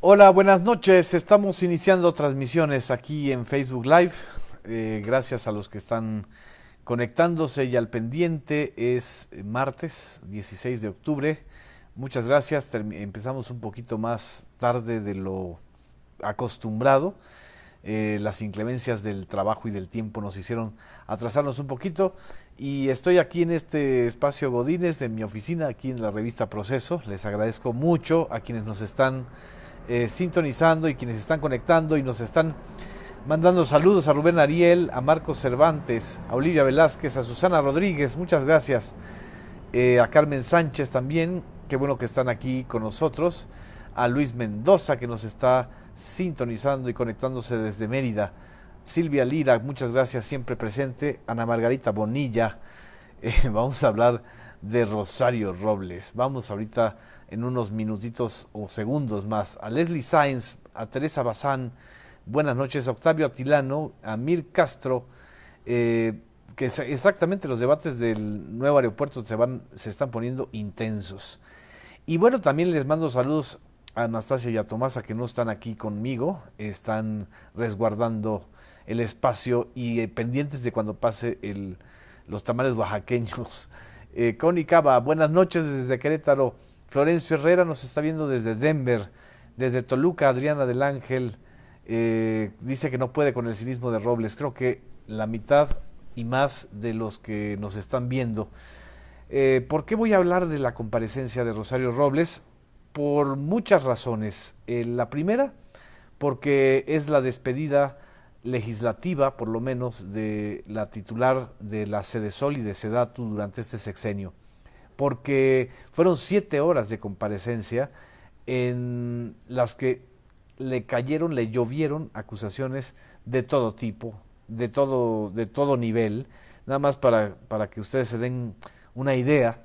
Hola, buenas noches. Estamos iniciando transmisiones aquí en Facebook Live. Gracias a los que están conectándose y al pendiente. Es martes 16 de octubre. Muchas gracias. Empezamos un poquito más tarde de lo acostumbrado. Las inclemencias del trabajo y del tiempo nos hicieron atrasarnos un poquito. Y estoy aquí en este espacio Godínez, en mi oficina, aquí en la revista Proceso. Les agradezco mucho a quienes nos están sintonizando y quienes están conectando y nos están mandando saludos a Rubén Ariel, a Marcos Cervantes, a Olivia Velázquez, a Susana Rodríguez, muchas gracias, a Carmen Sánchez también, qué bueno que están aquí con nosotros, a Luis Mendoza que nos está sintonizando y conectándose desde Mérida, Silvia Lira, muchas gracias, siempre presente, Ana Margarita Bonilla. Vamos a hablar de Rosario Robles. Vamos ahorita en unos minutitos o segundos más a Leslie Sáenz, a Teresa Bazán, buenas noches, a Octavio Atilano, a Mir Castro, que exactamente los debates del nuevo aeropuerto se están poniendo intensos. Y bueno, también les mando saludos a Anastasia y a Tomasa que no están aquí conmigo, están resguardando el espacio y pendientes de cuando pase los tamales oaxaqueños. Connie Cava, buenas noches desde Querétaro. Florencio Herrera nos está viendo desde Denver. Desde Toluca, Adriana del Ángel dice que no puede con el cinismo de Robles. Creo que la mitad y más de los que nos están viendo. ¿Por qué voy a hablar de la comparecencia de Rosario Robles? Por muchas razones. La primera, porque es la despedida legislativa, por lo menos, de la titular de la Sedesol y de Sedatu durante este sexenio. Porque fueron 7 horas de comparecencia en las que le cayeron, le llovieron acusaciones de todo tipo, de todo nivel, nada más para que ustedes se den una idea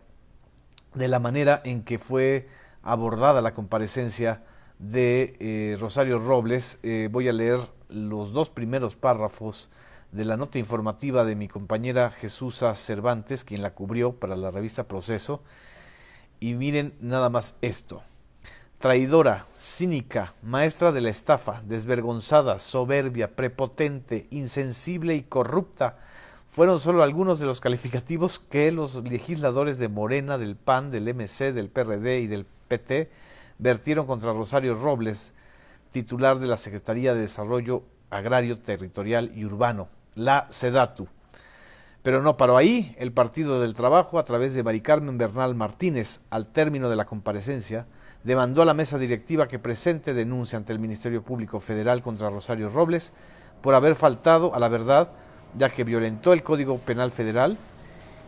de la manera en que fue abordada la comparecencia de Rosario Robles. Voy a leer los dos primeros párrafos de la nota informativa de mi compañera Jesusa Cervantes, quien la cubrió para la revista Proceso. Y miren nada más esto. Traidora, cínica, maestra de la estafa, desvergonzada, soberbia, prepotente, insensible y corrupta, fueron solo algunos de los calificativos que los legisladores de Morena, del PAN, del MC, del PRD y del PT vertieron contra Rosario Robles, titular de la Secretaría de Desarrollo Agrario, Territorial y Urbano, la SEDATU. Pero no paró ahí. El Partido del Trabajo, a través de Mari Carmen Bernal Martínez, al término de la comparecencia, demandó a la mesa directiva que presente denuncia ante el Ministerio Público Federal contra Rosario Robles por haber faltado a la verdad, ya que violentó el Código Penal Federal,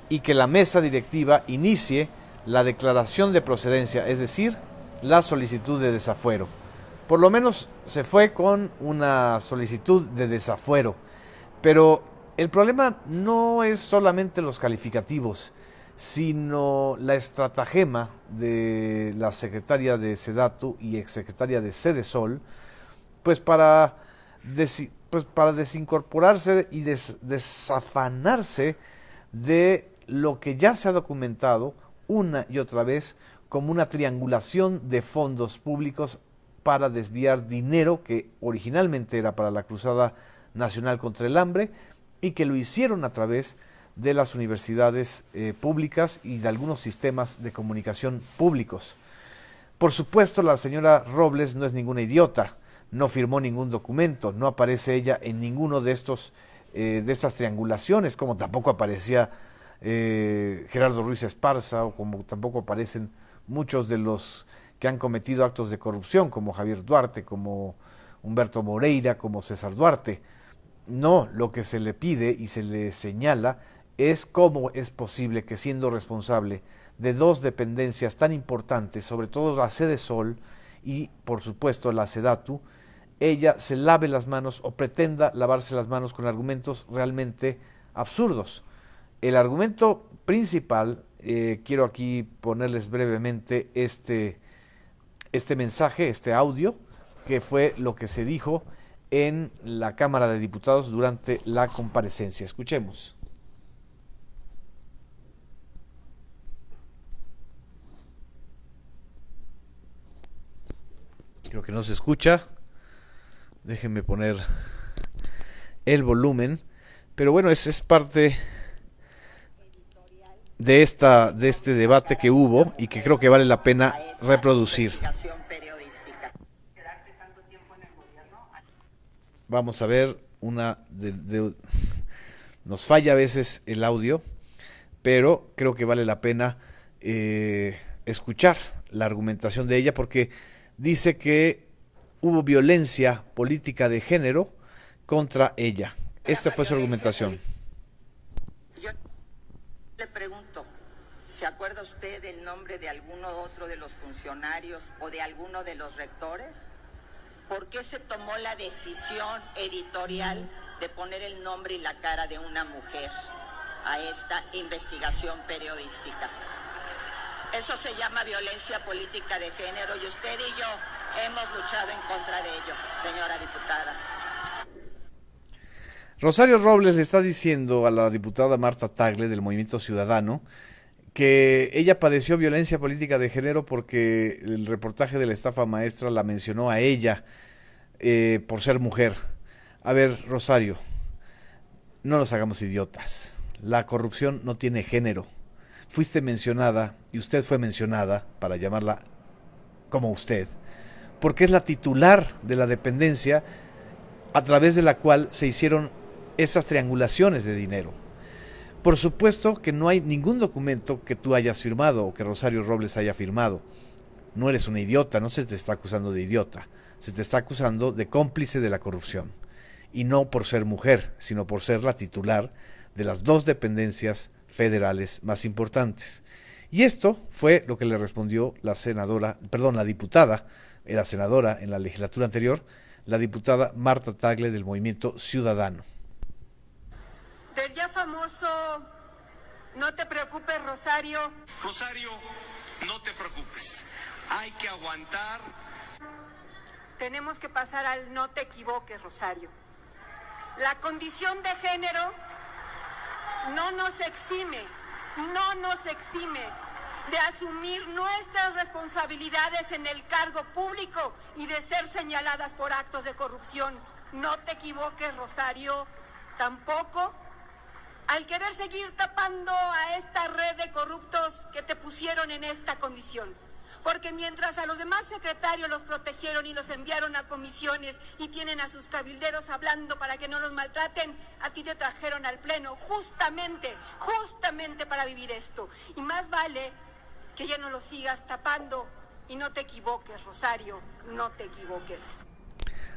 y que la mesa directiva inicie la declaración de procedencia, es decir, la solicitud de desafuero. Por lo menos se fue con una solicitud de desafuero, pero el problema no es solamente los calificativos, sino la estratagema de la secretaria de Sedatu y exsecretaria de Sedesol, pues para desincorporarse y desafanarse de lo que ya se ha documentado una y otra vez como una triangulación de fondos públicos para desviar dinero que originalmente era para la Cruzada Nacional contra el Hambre y que lo hicieron a través de las universidades públicas y de algunos sistemas de comunicación públicos. Por supuesto, la señora Robles no es ninguna idiota, no firmó ningún documento, no aparece ella en ninguno de estas triangulaciones, como tampoco aparecía Gerardo Ruiz Esparza, o como tampoco aparecen muchos de los que han cometido actos de corrupción, como Javier Duarte, como Humberto Moreira, como César Duarte. No, lo que se le pide y se le señala es cómo es posible que, siendo responsable de dos dependencias tan importantes, sobre todo la Sedesol y por supuesto la Sedatu, ella se lave las manos o pretenda lavarse las manos con argumentos realmente absurdos. El argumento principal, quiero aquí ponerles brevemente este mensaje, este audio, que fue lo que se dijo en la Cámara de Diputados durante la comparecencia. Escuchemos. Creo que no se escucha. Déjenme poner el volumen. Pero bueno, es parte de este debate que hubo y que creo que vale la pena reproducir. Vamos a ver nos falla a veces el audio, pero creo que vale la pena escuchar la argumentación de ella porque dice que hubo violencia política de género contra ella. Esta fue su argumentación. Yo le pregunto, ¿se acuerda usted del nombre de alguno otro de los funcionarios o de alguno de los rectores? ¿Por qué se tomó la decisión editorial de poner el nombre y la cara de una mujer a esta investigación periodística? Eso se llama violencia política de género y usted y yo hemos luchado en contra de ello, señora diputada. Rosario Robles le está diciendo a la diputada Marta Tagle del Movimiento Ciudadano que ella padeció violencia política de género porque el reportaje de la estafa maestra la mencionó a ella por ser mujer. A ver, Rosario, no nos hagamos idiotas. La corrupción no tiene género. Fuiste mencionada y usted fue mencionada, para llamarla como usted, porque es la titular de la dependencia a través de la cual se hicieron esas triangulaciones de dinero. Por supuesto que no hay ningún documento que tú hayas firmado o que Rosario Robles haya firmado. No eres una idiota, no se te está acusando de idiota, se te está acusando de cómplice de la corrupción. Y no por ser mujer, sino por ser la titular de las dos dependencias federales más importantes. Y esto fue lo que le respondió la diputada, era senadora en la legislatura anterior, la diputada Marta Tagle del Movimiento Ciudadano. Del ya famoso, no te preocupes, Rosario. Rosario, no te preocupes. Hay que aguantar. Tenemos que pasar al no te equivoques, Rosario. La condición de género no nos exime de asumir nuestras responsabilidades en el cargo público y de ser señaladas por actos de corrupción. No te equivoques, Rosario, tampoco al querer seguir tapando a esta red de corruptos que te pusieron en esta condición. Porque mientras a los demás secretarios los protegieron y los enviaron a comisiones y tienen a sus cabilderos hablando para que no los maltraten, a ti te trajeron al pleno justamente para vivir esto. Y más vale que ya no lo sigas tapando y no te equivoques, Rosario, no te equivoques.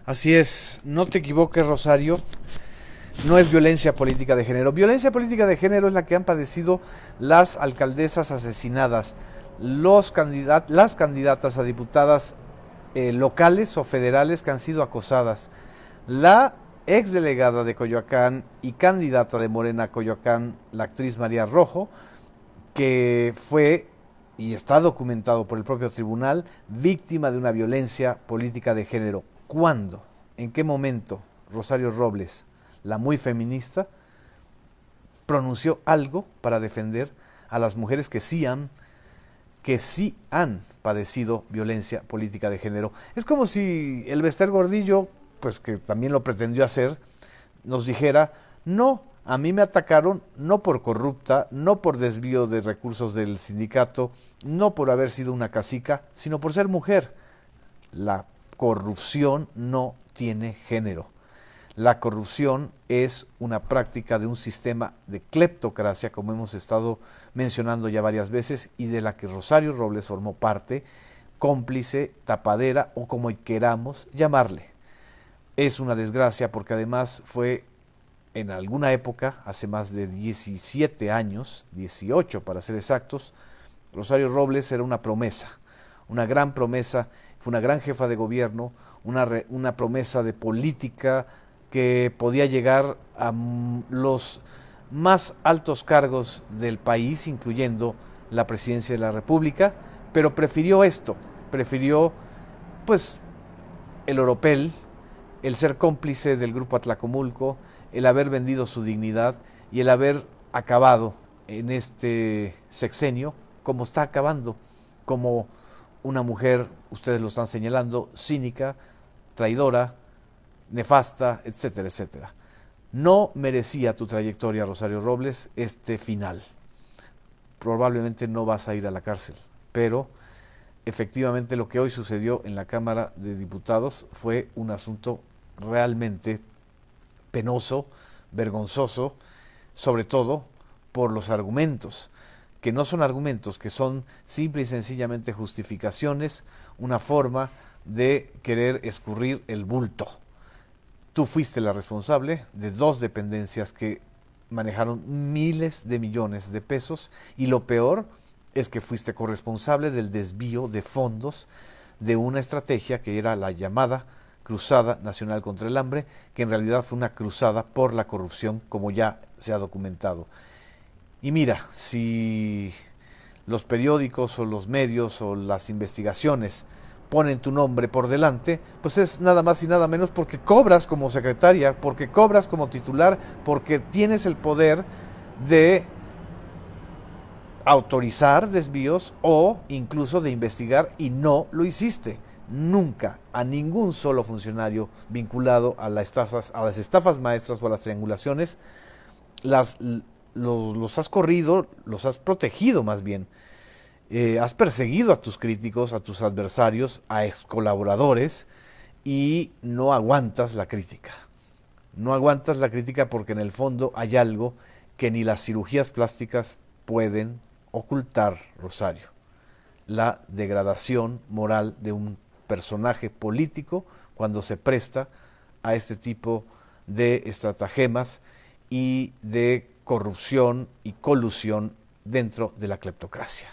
Así es, no te equivoques, Rosario. No es violencia política de género. Violencia política de género es la que han padecido las alcaldesas asesinadas, las candidatas a diputadas locales o federales que han sido acosadas, la exdelegada de Coyoacán y candidata de Morena a Coyoacán, la actriz María Rojo, que fue, y está documentado por el propio tribunal, víctima de una violencia política de género. ¿Cuándo? ¿En qué momento Rosario Robles, la muy feminista, pronunció algo para defender a las mujeres que sí han padecido violencia política de género? Es como si el Bester Gordillo, pues que también lo pretendió hacer, nos dijera, no, a mí me atacaron no por corrupta, no por desvío de recursos del sindicato, no por haber sido una cacica, sino por ser mujer. La corrupción no tiene género. La corrupción es una práctica de un sistema de cleptocracia, como hemos estado mencionando ya varias veces, y de la que Rosario Robles formó parte, cómplice, tapadera o como queramos llamarle. Es una desgracia porque además fue en alguna época, hace más de 17 años, 18 para ser exactos, Rosario Robles era una promesa, una gran promesa, fue una gran jefa de gobierno, una promesa de política que podía llegar a los más altos cargos del país, incluyendo la presidencia de la República, pero prefirió pues el oropel, el ser cómplice del grupo Atlacomulco, el haber vendido su dignidad y el haber acabado en este sexenio como está acabando, como una mujer, ustedes lo están señalando, cínica, traidora, nefasta, etcétera, etcétera. No merecía tu trayectoria, Rosario Robles, este final. Probablemente no vas a ir a la cárcel, pero efectivamente lo que hoy sucedió en la Cámara de Diputados fue un asunto realmente penoso, vergonzoso, sobre todo por los argumentos, que no son argumentos, que son simple y sencillamente justificaciones, una forma de querer escurrir el bulto. Tú fuiste la responsable de 2 dependencias que manejaron miles de millones de pesos, y lo peor es que fuiste corresponsable del desvío de fondos de una estrategia que era la llamada Cruzada Nacional contra el Hambre, que en realidad fue una cruzada por la corrupción, como ya se ha documentado. Y mira, si los periódicos o los medios o las investigaciones ponen tu nombre por delante, pues es nada más y nada menos porque cobras como secretaria, porque cobras como titular, porque tienes el poder de autorizar desvíos o incluso de investigar, y no lo hiciste. Nunca a ningún solo funcionario vinculado a las estafas maestras o a las triangulaciones los has corrido, los has protegido más bien. Has perseguido a tus críticos, a tus adversarios, a ex colaboradores, y no aguantas la crítica. No aguantas la crítica porque en el fondo hay algo que ni las cirugías plásticas pueden ocultar, Rosario: la degradación moral de un personaje político cuando se presta a este tipo de estratagemas y de corrupción y colusión dentro de la cleptocracia.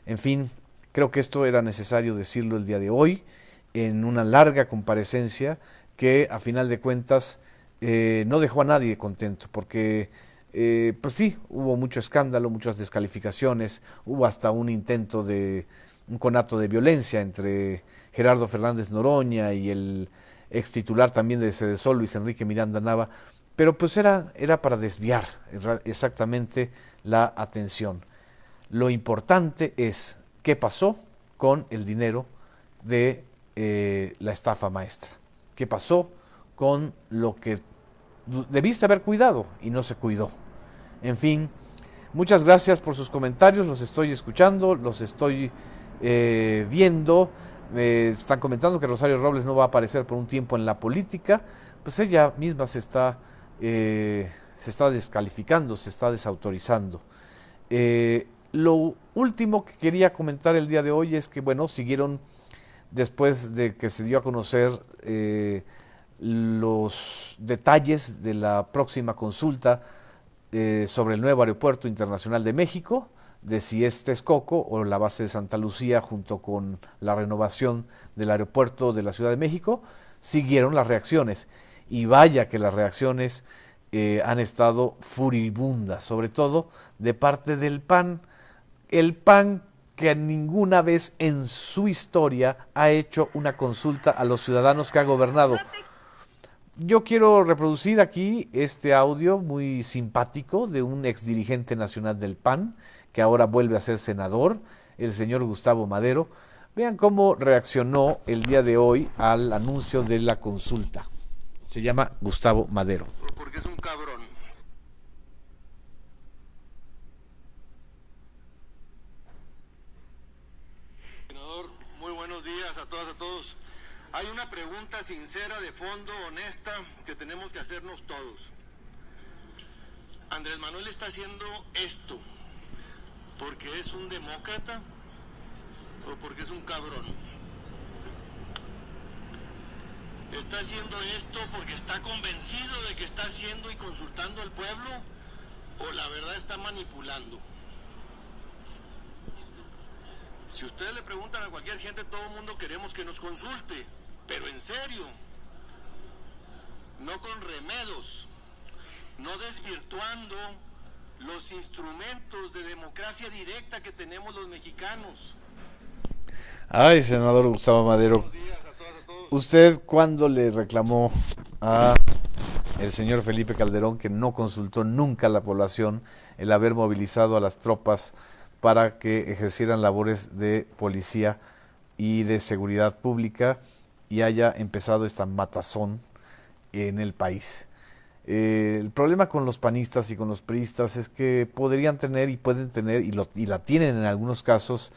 En fin, creo que esto era necesario decirlo el día de hoy, en una larga comparecencia que a final de cuentas no dejó a nadie contento, porque pues sí, hubo mucho escándalo, muchas descalificaciones, hubo hasta un intento de un conato de violencia entre Gerardo Fernández Noroña y el ex titular también de Sedesol, Luis Enrique Miranda Nava, pero pues era para desviar exactamente la atención. Lo importante es qué pasó con el dinero de la estafa maestra, qué pasó con lo que debiste haber cuidado y no se cuidó. En fin, muchas gracias por sus comentarios, los estoy escuchando, los estoy viendo. Me están comentando que Rosario Robles no va a aparecer por un tiempo en la política. Pues ella misma se está descalificando, se está desautorizando. Lo último que quería comentar el día de hoy es que, bueno, siguieron, después de que se dio a conocer los detalles de la próxima consulta sobre el nuevo Aeropuerto Internacional de México, de si es Texcoco o la base de Santa Lucía, junto con la renovación del aeropuerto de la Ciudad de México, siguieron las reacciones. Y vaya que las reacciones han estado furibundas, sobre todo de parte del PAN. El PAN, que ninguna vez en su historia ha hecho una consulta a los ciudadanos que ha gobernado. Yo quiero reproducir aquí este audio muy simpático de un exdirigente nacional del PAN, que ahora vuelve a ser senador, el señor Gustavo Madero. Vean cómo reaccionó el día de hoy al anuncio de la consulta. Se llama Gustavo Madero. Porque es un cabrón. Senador, muy buenos días a todas, a todos. Hay una pregunta sincera, de fondo, honesta, que tenemos que hacernos todos. ¿Andrés Manuel está haciendo esto porque es un demócrata o porque es un cabrón? ¿Está haciendo esto porque está convencido de que está haciendo y consultando al pueblo, o la verdad está manipulando? Si ustedes le preguntan a cualquier gente, todo el mundo queremos que nos consulte, pero en serio, no con remedos, no desvirtuando los instrumentos de democracia directa que tenemos los mexicanos. Ay, senador Gustavo Madero, ¿usted cuándo le reclamó a el señor Felipe Calderón que no consultó nunca a la población el haber movilizado a las tropas para que ejercieran labores de policía y de seguridad pública y haya empezado esta matazón en el país. El problema con los panistas y con los priistas es que podrían tener y pueden tener, y la tienen en algunos casos,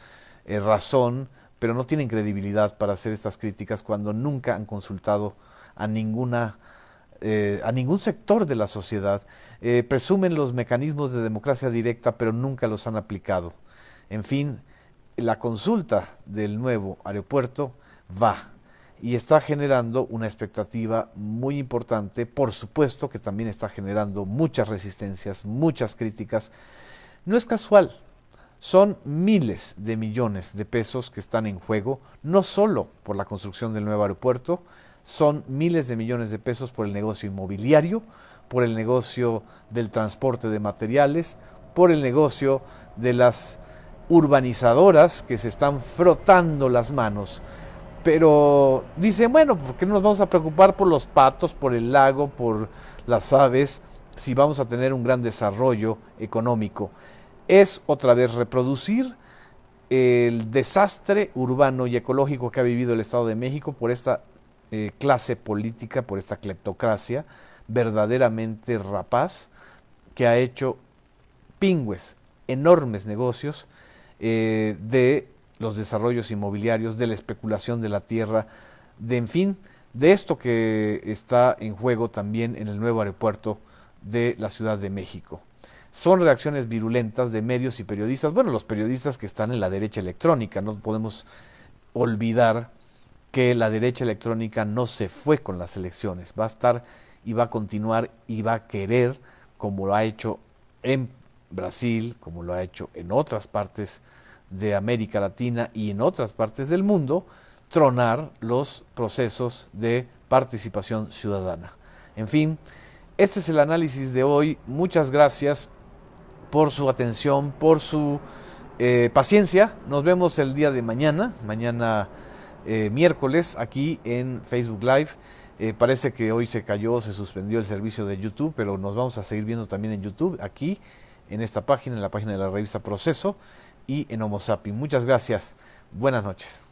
razón, pero no tienen credibilidad para hacer estas críticas cuando nunca han consultado a ningún sector de la sociedad. Presumen los mecanismos de democracia directa, pero nunca los han aplicado. En fin, la consulta del nuevo aeropuerto va y está generando una expectativa muy importante. Por supuesto que también está generando muchas resistencias, muchas críticas. No es casual, son miles de millones de pesos que están en juego, no solo por la construcción del nuevo aeropuerto, son miles de millones de pesos por el negocio inmobiliario, por el negocio del transporte de materiales, por el negocio de las urbanizadoras que se están frotando las manos. Pero dicen, bueno, ¿por qué no nos vamos a preocupar por los patos, por el lago, por las aves, si vamos a tener un gran desarrollo económico? Es otra vez reproducir el desastre urbano y ecológico que ha vivido el Estado de México por esta clase política, por esta cleptocracia verdaderamente rapaz, que ha hecho pingües, enormes negocios de los desarrollos inmobiliarios, de la especulación de la tierra, de en fin, de esto que está en juego también en el nuevo aeropuerto de la Ciudad de México. Son reacciones virulentas de medios y periodistas, bueno, los periodistas que están en la derecha electrónica, no podemos olvidar que la derecha electrónica no se fue con las elecciones, va a estar y va a continuar y va a querer, como lo ha hecho en Brasil, como lo ha hecho en otras partes de América Latina y en otras partes del mundo, tronar los procesos de participación ciudadana. En fin, este es el análisis de hoy. Muchas gracias por su atención, por su paciencia. Nos vemos el día de mañana, miércoles, aquí en Facebook Live. Parece que hoy se suspendió el servicio de YouTube, pero nos vamos a seguir viendo también en YouTube, aquí en esta página, en la página de la revista Proceso y en Homo Sapiens. Muchas gracias. Buenas noches.